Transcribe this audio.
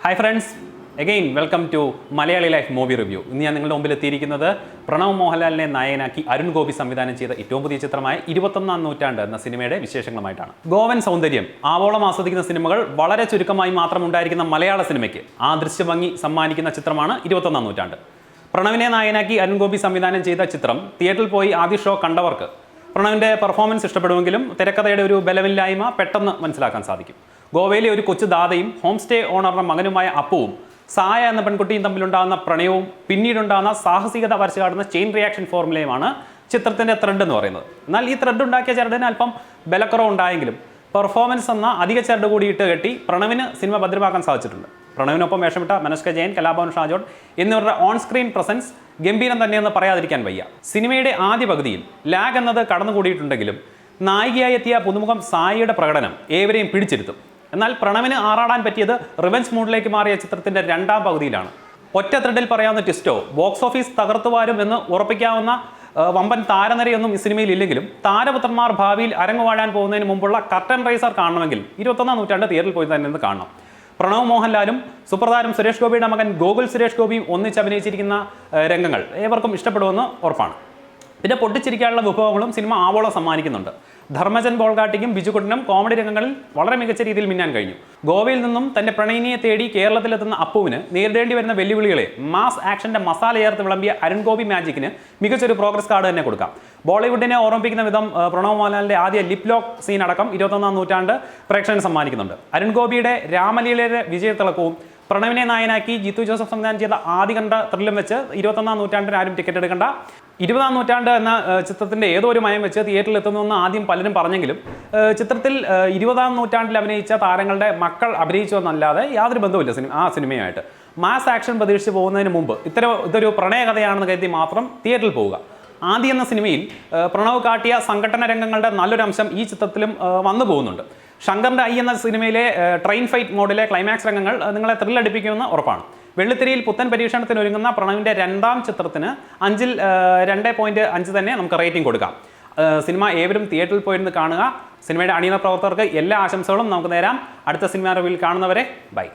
Hi friends, again welcome to Malayali life movie review. ഇന്ന് ഞാൻ നിങ്ങളുടെ മുമ്പിൽ എത്തിയിരിക്കുന്നത് പ്രണവ് മോഹൻലാലിനെ നായകനാക്കി അരുൺ ഗോപി സംവിധാനം ചെയ്ത ഏറ്റവും പുതിയ ചിത്രമായ 21ാം നൂറ്റാണ്ട് എന്ന സിനിമയുടെ വിശേഷങ്ങളുമായിട്ടാണ്. ഗോവൻ സൗന്ദര്യം ആവോളം ആസ്വദിക്കുന്ന സിനിമകൾ വളരെ ചുരുക്കമായി മാത്രം ഉണ്ടായിരിക്കുന്ന മലയാള സിനിമയ്ക്ക് ആ ദൃശ്യഭംഗി സമ്മാനിക്കുന്ന ചിത്രമാണ് 21ാം നൂറ്റാണ്ട്. പ്രണവിനെ നായകനാക്കി അരുൺ ഗോപി സംവിധാനം ചെയ്ത ചിത്രം തിയേറ്ററിൽ പോയി ആദ്യ ഷോ കണ്ടവർക്ക് പ്രണവിൻ്റെ പെർഫോമൻസ് ഇഷ്ടപ്പെടുമെങ്കിലും തിരക്കഥയുടെ ഒരു ബലമില്ലായ്മ പെട്ടെന്ന് മനസ്സിലാക്കാൻ സാധിക്കും. ഗോവയിലെ ഒരു കൊച്ചു ദാതയും ഹോം സ്റ്റേ ഓണറുടെ മകനുമായ അപ്പുവും സായ എന്ന പെൺകുട്ടിയും തമ്മിലുണ്ടാകുന്ന പ്രണയവും പിന്നീടുണ്ടാകുന്ന സാഹസികത വരച്ചു കാട്ടുന്ന ചെയിൻ റിയാക്ഷൻ ഫോർമുലയുമാണ് ചിത്രത്തിൻ്റെ ത്രെഡ് എന്ന് പറയുന്നത്. എന്നാൽ ഈ ത്രെഡ് ഉണ്ടാക്കിയ ചരടിന് അല്പം ബലക്കുറവ് ഉണ്ടായെങ്കിലും പെർഫോമൻസ് എന്ന അധിക ചരട് കൂടി ഇട്ട് കെട്ടി പ്രണവിന് സിനിമ ഭദ്രമാക്കാൻ സാധിച്ചിട്ടുണ്ട്. പ്രണവിനൊപ്പം വേഷമിട്ട മനസ്ക ജയൻ, കലാഭവൻ ഷാജോൺ എന്നിവരുടെ ഓൺ സ്ക്രീൻ പ്രസൻസ് ഗംഭീരം തന്നെയെന്ന് പറയാതിരിക്കാൻ വയ്യ. സിനിമയുടെ ആദ്യ പകുതിയിൽ ലാഗ് എന്നത് കടന്നുകൂടിയിട്ടുണ്ടെങ്കിലും നായികയായി എത്തിയ പുതുമുഖം സായിയുടെ പ്രകടനം ഏവരെയും പിടിച്ചിരുത്തും. എന്നാൽ പ്രണവിന് ആറാടാൻ പറ്റിയത് റിവെഞ്ച് മൂഡിലേക്ക് മാറിയ ചിത്രത്തിൻ്റെ രണ്ടാം പകുതിയിലാണ്. ഒറ്റ ത്രെഡിൽ പറയാവുന്ന ട്വിസ്റ്റോ ബോക്സ് ഓഫീസ് തകർത്തുവാരും എന്ന് ഉറപ്പിക്കാവുന്ന വമ്പൻ താരനിരയൊന്നും ഈ സിനിമയിൽ ഇല്ലെങ്കിലും താരപുത്രന്മാർ ഭാവിയിൽ അരങ്ങുവാഴാൻ പോകുന്നതിന് മുമ്പുള്ള കർട്ടൻ റൈസർ കാണണമെങ്കിൽ 21ാം നൂറ്റാണ്ട് തിയേറ്ററിൽ പോയി തന്നെ കാണണം. പ്രണവ് മോഹൻലാലും സുപ്രധാനം സുരേഷ് ഗോപിയുടെ മകൻ ഗോകുൽ സുരേഷ് ഗോപിയും ഒന്നിച്ച് അഭിനയിച്ചിരിക്കുന്ന രംഗങ്ങൾ ഏവർക്കും ഇഷ്ടപ്പെടുമെന്ന് ഉറപ്പാണ്. പിന്നെ പൊട്ടിച്ചിരിക്കാനുള്ള വിഭവങ്ങളും സിനിമ ആവോളം സമ്മാനിക്കുന്നുണ്ട്. ധർമ്മജൻ ബോൾഗാട്ടിക്കും ബിജുകുട്ടനും കോമഡി രംഗങ്ങളിൽ വളരെ മികച്ച രീതിയിൽ മിന്നാൻ കഴിഞ്ഞു. ഗോവയിൽ നിന്നും തന്റെ പ്രണയിനിയെ തേടി കേരളത്തിലെത്തുന്ന അപ്പുവിന് നേരിടേണ്ടി വരുന്ന വെല്ലുവിളികളെ മാസ് ആക്ഷന്റെ മസാല ചേർത്ത് വിളമ്പിയ അരുൺ ഗോപി മാജിക്കിന് മികച്ചൊരു പ്രോഗ്രസ് കാർഡ് തന്നെ കൊടുക്കാം. ബോളിവുഡിനെ ഓർമ്മിപ്പിക്കുന്ന വിധം പ്രണവ് മോഹൻലാലിന്റെ ആദ്യ ലിപ് ലോക്ക് സീൻ അടക്കം 21ാം നൂറ്റാണ്ട് പ്രേക്ഷകന് സമ്മാനിക്കുന്നുണ്ട്. അരുൺ ഗോപിയുടെ രാമലീലയുടെ വിജയത്തിളക്കവും പ്രണവിനെ നായനാക്കി ജിത്തു ജോസഫ് സംവിധാനം ചെയ്ത ആദ്യ കണ്ട ത്രില്ലും വെച്ച് 21ാം നൂറ്റാണ്ടിന് ആരും ടിക്കറ്റ് എടുക്കേണ്ട. 20ാം നൂറ്റാണ്ട് എന്ന ചിത്രത്തിൻ്റെ ഏതോ ഒരു മയം വെച്ച് തിയേറ്ററിൽ എത്തുന്നുവെന്ന് ആദ്യം പലരും പറഞ്ഞെങ്കിലും ചിത്രത്തിൽ 20ാം നൂറ്റാണ്ടിൽ അഭിനയിച്ച താരങ്ങളുടെ മക്കൾ അഭിനയിച്ചതെന്നല്ലാതെ യാതൊരു ബന്ധവുമില്ല ആ സിനിമയായിട്ട്. മാസ് ആക്ഷൻ പ്രതീക്ഷിച്ച് പോകുന്നതിന് മുമ്പ് ഇതൊരു പ്രണയകഥയാണെന്ന് കരുതി മാത്രം തിയേറ്ററിൽ പോവുക. ആദ്യം എന്ന സിനിമയിൽ പ്രണവ് കാട്ടിയ സംഘടന രംഗങ്ങളുടെ നല്ലൊരു അംശം ഈ ചിത്രത്തിലും വന്നു പോകുന്നുണ്ട്. ശങ്കറിൻ്റെ ഐ എന്ന സിനിമയിലെ ട്രെയിൻ ഫൈറ്റ് മോഡിലെ ക്ലൈമാക്സ് രംഗങ്ങൾ നിങ്ങളെ ത്രില്ലടിപ്പിക്കുമെന്ന് ഉറപ്പാണ്. വെള്ളിത്തിരിയിൽ പുത്തൻ പരീക്ഷണത്തിന് ഒരുങ്ങുന്ന പ്രണവിൻ്റെ രണ്ടാം ചിത്രത്തിന് 5ൽ 2.5 തന്നെ നമുക്ക് റേറ്റിംഗ് കൊടുക്കാം. സിനിമ ഏവരും തിയേറ്ററിൽ പോയിരുന്ന് കാണുക. സിനിമയുടെ അണിയറ പ്രവർത്തകർക്ക് എല്ലാ ആശംസകളും നമുക്ക് നേരാം. അടുത്ത സിനിമ റിവ്യൂവിൽ കാണുന്നവരെ ബൈ.